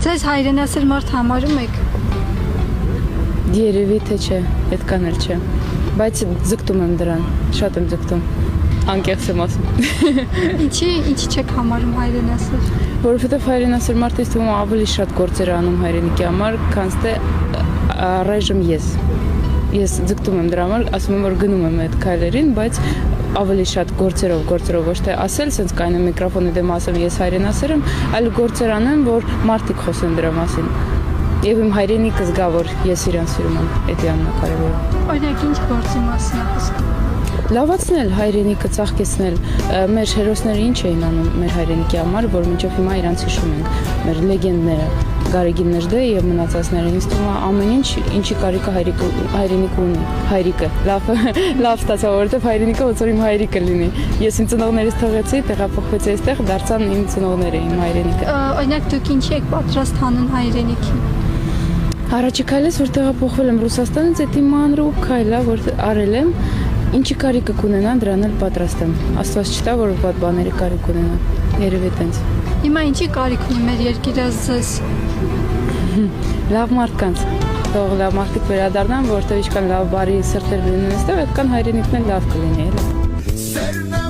Ձեզ հայրենասեր մարդ համարում եք։ Երևի թե չէ, այդքան էլ չէ, բայց ձգտում եմ դրան, շատ եմ ձգտում, անկեղծ եմ ասում։ Ինչի չեք համարում հայրենասեր։ Որովհետև հայրենասեր մարդը ինձ թվում է ավելի շատ գործեր անում հայրենիքի համար, քան թե առայժմ ես։ Ես ձգտում եմ դրա համար, ասում եմ, որ գնում եմ այդ քայլերին, բայց ավելի շատ գործերով, ոչ թե ասել, սենց կայնեմ միկրոֆոնի դեմ ասեմ ես հայրենասեր եմ, այլ գործեր անեմ, որ մարդիկ խոսեն դրա մասին։ Եվ իմ հայրենիքը զգա, որ ես իրան սիրում եմ, դա ամենակարևորը։ Օրինակ ինչ գործի մասին եք խոսում։ Լավացնել հայրենիքը, ծաղկեցնել, մեր հերոսները ինչ էին անում մեր հայրենիքի համար, որ մինչև հիմա իրանց հիշում ենք, մեր լեգենդները, Գարեգին Նժդեհը եւ մնացածները, ինձ թվում է ամեն ինչ, ինչի կարիքը հայրենիքը ունի, հայրիկը, լավ ստացա, որովհետեւ հայրենիքը ոնց որ իմ հայրիկը լինի։ Ես իմ ծնողներից թողեցի, տեղափոխվեցի այստեղ, դարձան իմ ծնողները, իմ հայրենիքը։ Օրինակ դուք ինչի եք պատրաստ հանուն հայրենիքի։ Առաջի քայլս, որ տեղափոխվել եմ Ռուսաստանից, դա իմ մանրուկ քայլ է, որ արել եմ, ինչի կարիքը կունենա, դրան էլ պատրաստ եմ։ Աստված չտա, որ վատ բաների կարիք ունենա։ Երևի տենց։ Հիմա ինչի կարիք ունի մեր երկիրը ձեզ։ Լավ մարդկանց, թող լավ մարդիկ վերադառնան, որտեղ ինչքան լավ բարի սրտեր լինեն այստեղ, այդքան հայրենիքն էլ լավ կլինի, էլի։